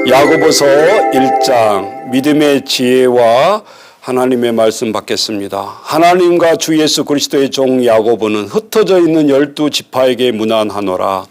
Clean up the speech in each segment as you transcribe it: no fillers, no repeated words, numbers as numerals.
야고보서 1장 믿음의 지혜와 하나님의 말씀 받겠습니다. 하나님과 주 예수 그리스도의 종 야고보는 흩어져 있는 12지파에게 문안하노라.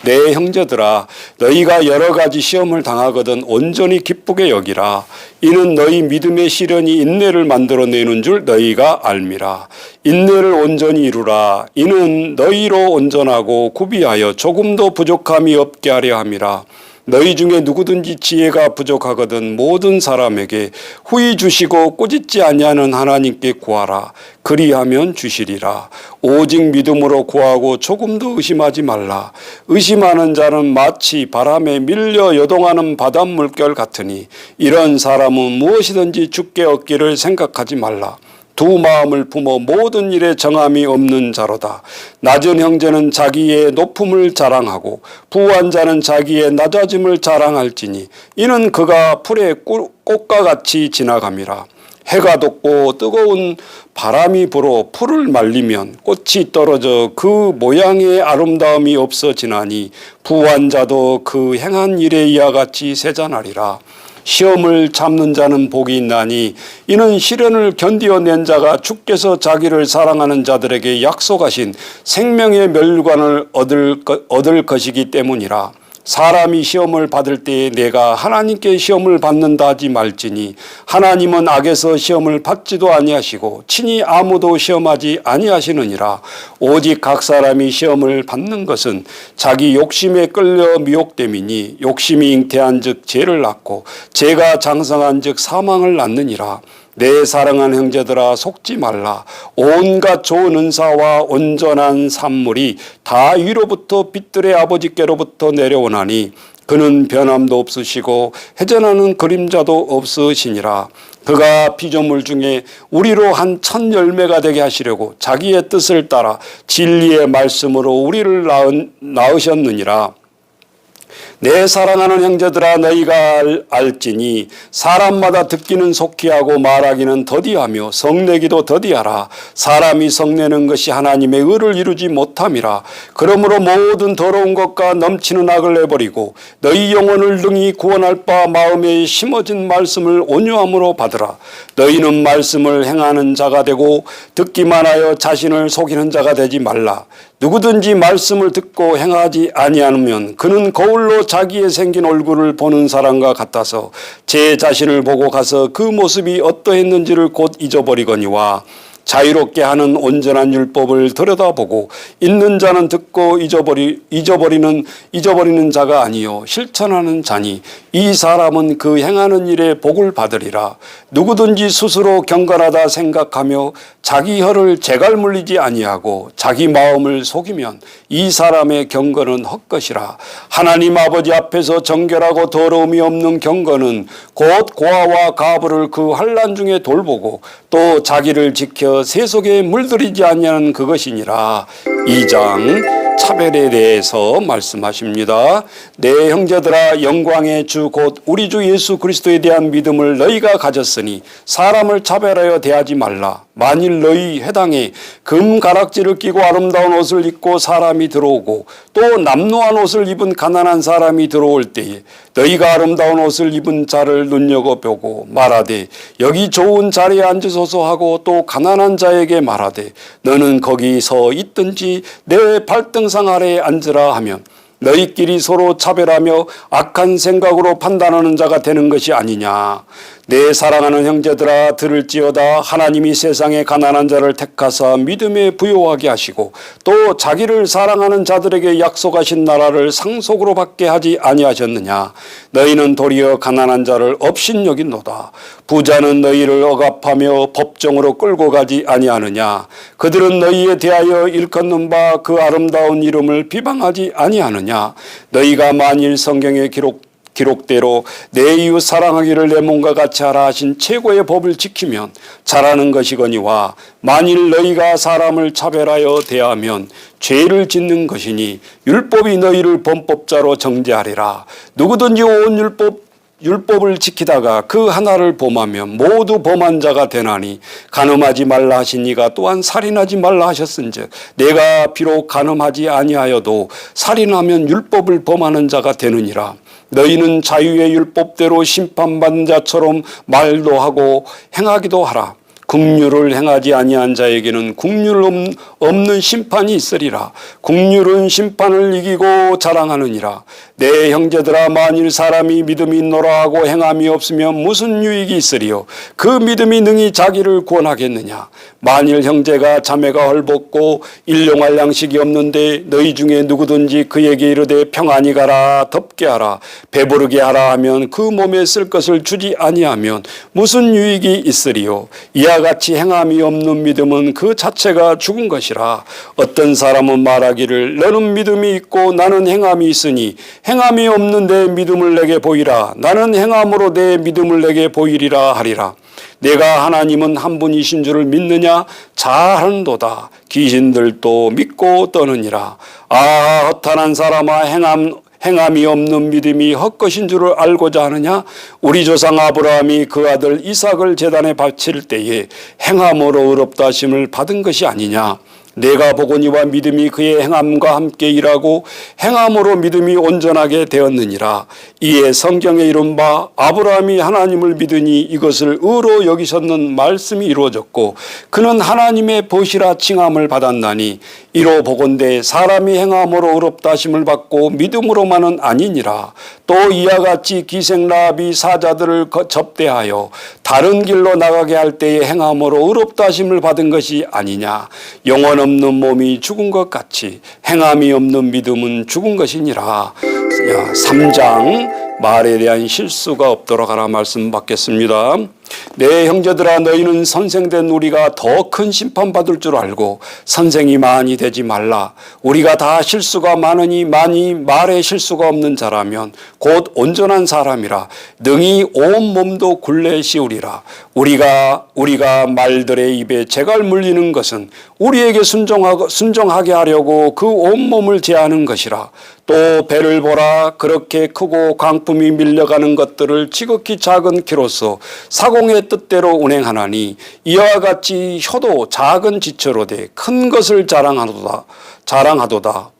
내 형제들아, 너희가 여러 가지 시험을 당하거든 온전히 기쁘게 여기라. 이는 너희 믿음의 시련이 인내를 만들어내는 줄 너희가 알미라. 인내를 온전히 이루라. 이는 너희로 온전하고 구비하여 조금도 부족함이 없게 하려 함이라. 너희 중에 누구든지 지혜가 부족하거든 모든 사람에게 후히 주시고 꾸짖지 아니하는 하나님께 구하라. 그리하면 주시리라. 오직 믿음으로 구하고 조금도 의심하지 말라. 의심하는 자는 마치 바람에 밀려 요동하는 바닷물결 같으니 이런 사람은 무엇이든지 주께 얻기를 생각하지 말라. 두 마음을 품어 모든 일에 정함이 없는 자로다. 낮은 형제는 자기의 높음을 자랑하고 부한 자는 자기의 낮아짐을 자랑할지니 이는 그가 풀의 꽃과 같이 지나감이라. 해가 돋고 뜨거운 바람이 불어 풀을 말리면 꽃이 떨어져 그 모양의 아름다움이 없어지나니 부한 자도 그 행한 일에 이와 같이 세잔하리라. 시험을 참는 자는 복이 있나니 이는 시련을 견디어낸 자가 주께서 자기를 사랑하는 자들에게 약속하신 생명의 멸관을 얻을 것이기 때문이라. 사람이 시험을 받을 때에 내가 하나님께 시험을 받는다 하지 말지니 하나님은 악에서 시험을 받지도 아니하시고 친히 아무도 시험하지 아니하시느니라. 오직 각 사람이 시험을 받는 것은 자기 욕심에 끌려 미혹됨이니 욕심이 잉태한 즉 죄를 낳고 죄가 장성한 즉 사망을 낳느니라. 내 사랑하는 형제들아, 속지 말라. 온갖 좋은 은사와 온전한 산물이 다 위로부터 빛들의 아버지께로부터 내려오나니 그는 변함도 없으시고 회전하는 그림자도 없으시니라. 그가 피조물 중에 우리로 한 첫 열매가 되게 하시려고 자기의 뜻을 따라 진리의 말씀으로 우리를 낳으셨느니라. 내 사랑하는 형제들아, 너희가 알지니 사람마다 듣기는 속히 하고 말하기는 더디하며 성내기도 더디하라. 사람이 성내는 것이 하나님의 의를 이루지 못함이라. 그러므로 모든 더러운 것과 넘치는 악을 내버리고 너희 영혼을 능히 구원할 바 마음에 심어진 말씀을 온유함으로 받으라. 너희는 말씀을 행하는 자가 되고 듣기만 하여 자신을 속이는 자가 되지 말라. 누구든지 말씀을 듣고 행하지 아니하면 그는 거울로 자기의 생긴 얼굴을 보는 사람과 같아서 제 자신을 보고 가서 그 모습이 어떠했는지를 곧 잊어버리거니와 자유롭게 하는 온전한 율법을 들여다보고 있는 자는 듣고 잊어버리는 자가 아니요 실천하는 자니 이 사람은 그 행하는 일에 복을 받으리라. 누구든지 스스로 경건하다 생각하며 자기 혀를 재갈 물리지 아니하고 자기 마음을 속이면 이 사람의 경건은 헛것이라. 하나님 아버지 앞에서 정결하고 더러움이 없는 경건은 곧 고아와 가부를 그 환난 중에 돌보고 또 자기를 지켜 세속에 물들이지 아니하는 그것이니라. 2장 차별에 대해서 말씀하십니다. 내 형제들아, 영광의 주 곧 우리 주 예수 그리스도에 대한 믿음을 너희가 가졌으니 사람을 차별하여 대하지 말라. 만일 너희 회당에 금 가락지를 끼고 아름다운 옷을 입고 사람이 들어오고 또 남루한 옷을 입은 가난한 사람이 들어올 때에 너희가 아름다운 옷을 입은 자를 눈여겨보고 말하되 여기 좋은 자리에 앉으소서 하고 또 가난한 자에게 말하되 너는 거기 서 있든지 내 발등상 아래에 앉으라 하면 너희끼리 서로 차별하며 악한 생각으로 판단하는 자가 되는 것이 아니냐. 내 사랑하는 형제들아, 들을지어다. 하나님이 세상에 가난한 자를 택하사 믿음에 부요하게 하시고 또 자기를 사랑하는 자들에게 약속하신 나라를 상속으로 받게 하지 아니하셨느냐. 너희는 도리어 가난한 자를 업신여긴노다. 부자는 너희를 억압하며 법정으로 끌고 가지 아니하느냐. 그들은 너희에 대하여 일컫는 바 그 아름다운 이름을 비방하지 아니하느냐. 너희가 만일 성경에 기록대로 내 이웃 사랑하기를 내 몸과 같이 하라 하신 최고의 법을 지키면 잘하는 것이거니와 만일 너희가 사람을 차별하여 대하면 죄를 짓는 것이니 율법이 너희를 범법자로 정죄하리라. 누구든지 온 율법을 지키다가 그 하나를 범하면 모두 범한 자가 되나니 간음하지 말라 하신 이가 또한 살인하지 말라 하셨은즉 내가 비록 간음하지 아니하여도 살인하면 율법을 범하는 자가 되느니라. 너희는 자유의 율법대로 심판받는 자처럼 말도 하고 행하기도 하라. 긍휼을 행하지 아니한 자에게는 긍휼 없는 심판이 있으리라. 긍휼은 심판을 이기고 자랑하느니라. 내 형제들아, 만일 사람이 믿음이 있노라 하고 행함이 없으면 무슨 유익이 있으리요? 그 믿음이 능히 자기를 구원하겠느냐? 만일 형제가 자매가 헐벗고 일용할 양식이 없는데 너희 중에 누구든지 그에게 이르되 평안히 가라, 덥게 하라, 배부르게 하라 하면 그 몸에 쓸 것을 주지 아니하면 무슨 유익이 있으리요? 이와 같이 행함이 없는 믿음은 그 자체가 죽은 것이라. 어떤 사람은 말하기를 너는 믿음이 있고 나는 행함이 있으니 행함이 없는 내 믿음을 내게 보이라. 나는 행함으로 내 믿음을 내게 보이리라 하리라. 내가 하나님은 한 분이신 줄을 믿느냐? 잘하는도다. 귀신들도 믿고 떠느니라. 아, 허탄한 사람아, 행함이 없는 믿음이 헛것인 줄을 알고자 하느냐? 우리 조상 아브라함이 그 아들 이삭을 제단에 바칠 때에 행함으로 의롭다 하심을 받은 것이 아니냐? 내가 보거니와 믿음이 그의 행함과 함께 일하고 행함으로 믿음이 온전하게 되었느니라. 이에 성경에 이른 바 아브라함이 하나님을 믿으니 이것을 의로 여기셨는 말씀이 이루어졌고 그는 하나님의 벗이라 칭함을 받았나니 이로 보건대 사람이 행함으로 의롭다 하심을 받고 믿음으로만은 아니니라. 또 이와 같이 기생 라합이 사자들을 접대하여 다른 길로 나가게 할 때에 행함으로 의롭다 하심을 받은 것이 아니냐. 영원 없는 몸이 죽은 것 같이 행함이 없는 믿음은 죽은 것이니라. 3장 말에 대한 실수가 없도록 하라 말씀 받겠습니다. 내 형제들아, 너희는 선생된 우리가 더 큰 심판받을 줄 알고 선생이 많이 되지 말라. 우리가 다 실수가 많으니 많이 말에 실수가 없는 자라면 곧 온전한 사람이라. 능히 온 몸도 굴레 씌우리라. 우리가 말들의 입에 재갈 물리는 것은 우리에게 순종하게 하려고 그 온몸을 제하는 것이라. 또 배를 보라. 그렇게 크고 광품이 밀려가는 것들을 지극히 작은 키로서 사공의 뜻대로 운행하나니 이와 같이 혀도 작은 지체로되 큰 것을 자랑하도다.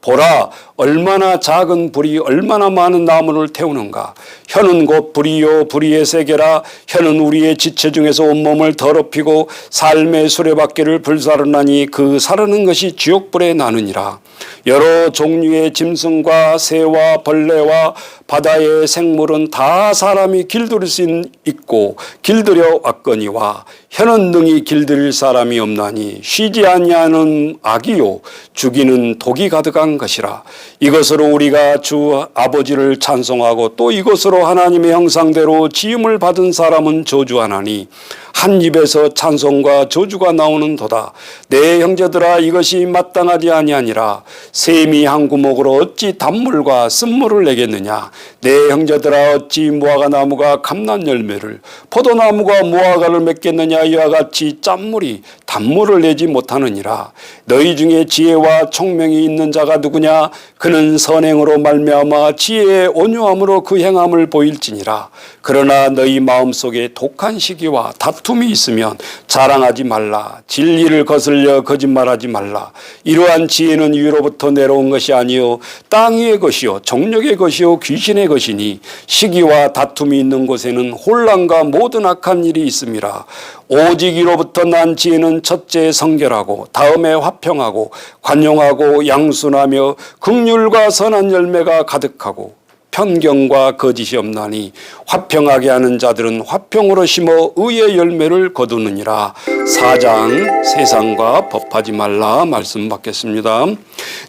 보라, 얼마나 작은 불이 얼마나 많은 나무를 태우는가. 혀는 곧 불이요 불의의 세계라. 혀는 우리의 지체 중에서 온몸을 더럽히고 삶의 수레바퀴를 불사르나니 그 사르는 것이 지옥불에 나느니라. 여러 종류의 짐승과 새와 벌레와 바다의 생물은 다 사람이 길들일 수 있고 길들여 왔거니와 혀는 능히 길들일 사람이 없나니 쉬지 아니하는 악이요 죽이는 독이 가득한 것이라. 이것으로 우리가 주 아버지를 찬송하고 또 이것으로 하나님의 형상대로 지음을 받은 사람은 저주하나니 한 입에서 찬송과 저주가 나오는 도다. 내 형제들아, 이것이 마땅하지 아니하니라. 샘이 한 구멍으로 어찌 단물과 쓴물을 내겠느냐. 내 형제들아, 어찌 무화과 나무가 감난 열매를 포도나무가 무화과를 맺겠느냐. 이와 같이 짠물이 단물을 내지 못하느니라. 너희 중에 지혜와 총명이 있는 자가 누구냐? 그는 선행으로 말미암아 지혜의 온유함으로 그 행함을 보일지니라. 그러나 너희 마음속에 독한 시기와 다툼이 있으면 자랑하지 말라. 진리를 거슬려 거짓말하지 말라. 이러한 지혜는 위로부터 내려온 것이 아니요 땅 위의 것이요 정욕의 것이요 귀신의 것이니 시기와 다툼이 있는 곳에는 혼란과 모든 악한 일이 있음이라. 오직 이로부터 난 지혜는 첫째 성결하고 다음에 화평하고 관용하고 양순하며 긍휼과 선한 열매가 가득하고 편견과 거짓이 없나니 화평하게 하는 자들은 화평으로 심어 의의 열매를 거두느니라. 4장 세상과 법하지 말라 말씀 받겠습니다.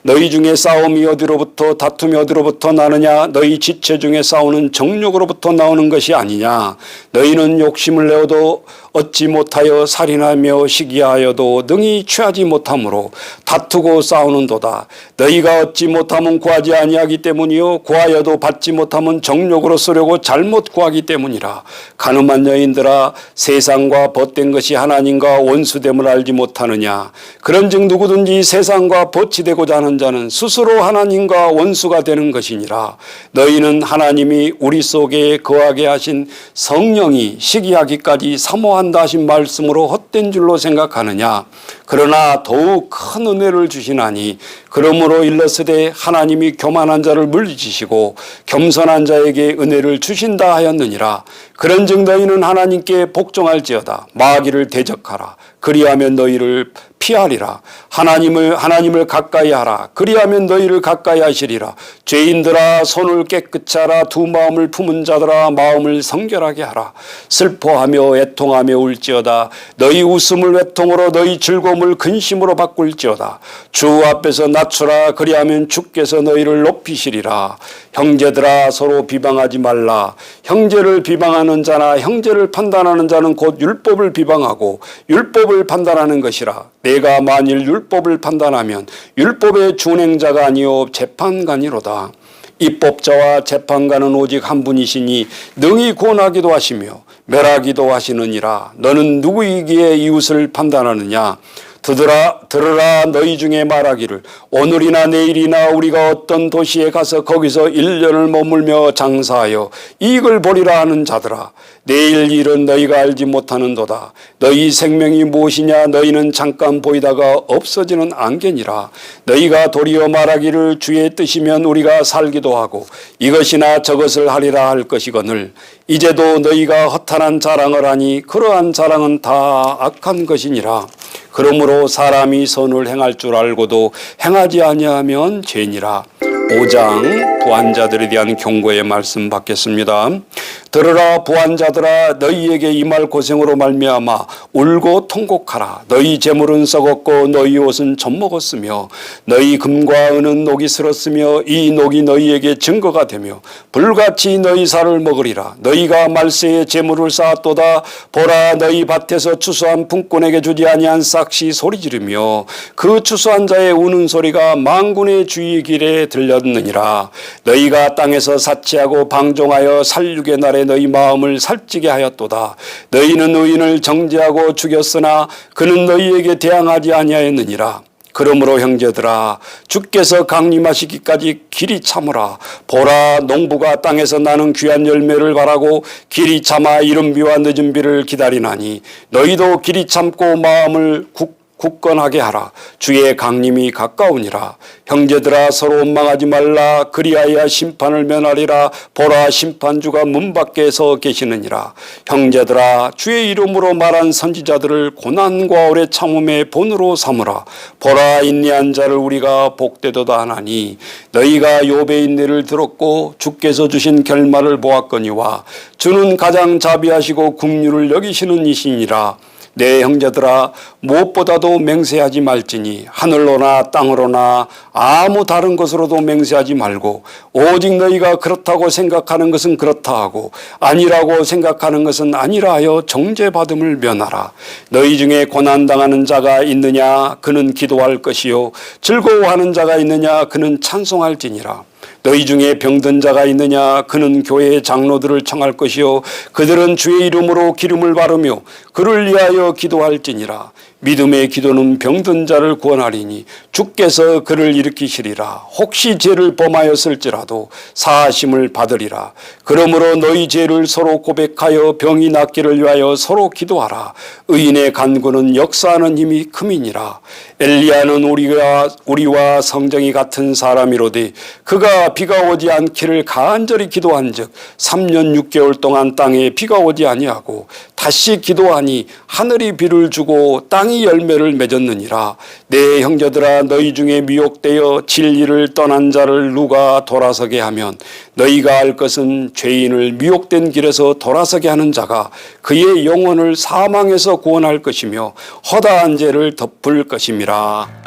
너희 중에 싸움이 어디로부터 다툼이 어디로부터 나느냐? 너희 지체 중에 싸우는 정욕으로부터 나오는 것이 아니냐? 너희는 욕심을 내어도 얻지 못하여 살인하며 시기하여도 능히 취하지 못하므로 다투고 싸우는도다. 너희가 얻지 못하면 구하지 아니하기 때문이요 구하여도 받지 못하면 정욕으로 쓰려고 잘못 구하기 때문이라. 간음한 여인들아, 세상과 벗된 것이 하나님과 원수됨을 알지 못하느냐? 그런즉 누구든지 세상과 벗이 되고자 하는 자는 스스로 하나님과 원수가 되는 것이니라. 너희는 하나님이 우리 속에 거하게 하신 성령이 시기하기까지 사모한다 하신 말씀으로 헛된 줄로 생각하느냐? 그러나 더욱 큰 은혜를 주시나니 그러므로 일러스되 하나님이 교만한 자를 물리치시고 겸손한 자에게 은혜를 주신다 하였느니라. 그런즉 너희는 하나님께 복종할지어다. 마귀를 대적하라. 그리하면 너희를 피하리라. 하나님을 가까이 하라. 그리하면 너희를 가까이 하시리라. 죄인들아 손을 깨끗이 하라. 두 마음을 품은 자들아 마음을 성결하게 하라. 슬퍼하며 애통하며 울지어다. 너희 웃음을 애통으로 너희 즐거움을 근심으로 바꿀지어다. 주 앞에서 낮추라. 그리하면 주께서 너희를 높이시리라. 형제들아 서로 비방하지 말라. 형제를 비방하는 자나 형제를 판단하는 자는 곧 율법을 비방하고 율법을 판단하는 것이라. 내가 만일 율법을 판단하면 율법의 준행자가 아니요 재판관이로다. 입법자와 재판관은 오직 한 분이시니 능히 구원하기도 하시며 멸하기도 하시느니라. 너는 누구이기에 이웃을 판단하느냐? 들으라 너희 중에 말하기를 오늘이나 내일이나 우리가 어떤 도시에 가서 거기서 1년을 머물며 장사하여 이익을 보리라 하는 자들아, 내일 일은 너희가 알지 못하는도다. 너희 생명이 무엇이냐? 너희는 잠깐 보이다가 없어지는 안개니라. 너희가 도리어 말하기를 주의 뜻이면 우리가 살기도 하고 이것이나 저것을 하리라 할 것이거늘 이제도 너희가 허탄한 자랑을 하니 그러한 자랑은 다 악한 것이니라. 그러므로 사람이 선을 행할 줄 알고도 행하지 아니하면 죄니라. 5장 부한자들에 대한 경고의 말씀 받겠습니다. 들으라 부한자들아 너희에게 이 말 고생으로 말미암아 울고 통곡하라. 너희 재물은 썩었고 너희 옷은 젖먹었으며 너희 금과 은은 녹이 슬었으며 이 녹이 너희에게 증거가 되며 불같이 너희 살을 먹으리라. 너희가 말세에 재물을 쌓았도다. 보라 너희 밭에서 추수한 품꾼에게 주지 아니한 싹시 소리 지르며 그 추수한 자의 우는 소리가 만군의 주의 길에 들렸느니라. 너희가 땅에서 사치하고 방종하여 살육의 날에 너희 마음을 살찌게 하였도다. 너희는 의인을 정죄하고 죽였으나 그는 너희에게 대항하지 아니하였느니라. 그러므로 형제들아 주께서 강림하시기까지 길이 참으라. 보라 농부가 땅에서 나는 귀한 열매를 바라고 길이 참아 이른 비와 늦은 비를 기다리나니 너희도 길이 참고 마음을 굳건하게 하라. 주의 강림이 가까우니라. 형제들아 서로 원망하지 말라. 그리하여 심판을 면하리라. 보라 심판주가 문 밖에 서 계시느니라. 형제들아 주의 이름으로 말한 선지자들을 고난과 오래 참음의 본으로 삼으라. 보라 인내한 자를 우리가 복되도다 하나니 너희가 욥의 인내를 들었고 주께서 주신 결말을 보았거니와 주는 가장 자비하시고 긍휼을 여기시는 이시니라. 내 형제들아 무엇보다도 맹세하지 말지니 하늘로나 땅으로나 아무 다른 것으로도 맹세하지 말고 오직 너희가 그렇다고 생각하는 것은 그렇다 하고 아니라고 생각하는 것은 아니라 하여 정죄받음을 면하라. 너희 중에 고난당하는 자가 있느냐? 그는 기도할 것이요 즐거워하는 자가 있느냐? 그는 찬송할지니라. 너희 중에 병든 자가 있느냐? 그는 교회의 장로들을 청할 것이요 그들은 주의 이름으로 기름을 바르며 그를 위하여 기도할지니라. 믿음의 기도는 병든 자를 구원하리니 주께서 그를 일으키시리라. 혹시 죄를 범하였을지라도 사하심을 받으리라. 그러므로 너희 죄를 서로 고백하여 병이 낫기를 위하여 서로 기도하라. 의인의 간구는 역사하는 힘이 큼이니라. 엘리야는 우리와 성정이 같은 사람이로되 그가 비가 오지 않기를 간절히 기도한즉 3년 6개월 동안 땅에 비가 오지 아니하고 다시 기도하니 하늘이 비를 주고 땅이 열매를 맺었느니라. 내 형제들아 너희 중에 미혹되어 진리를 떠난 자를 누가 돌아서게 하면 너희가 알 것은 죄인을 미혹된 길에서 돌아서게 하는 자가 그의 영혼을 사망에서 구원할 것이며 허다한 죄를 덮을 것임이라.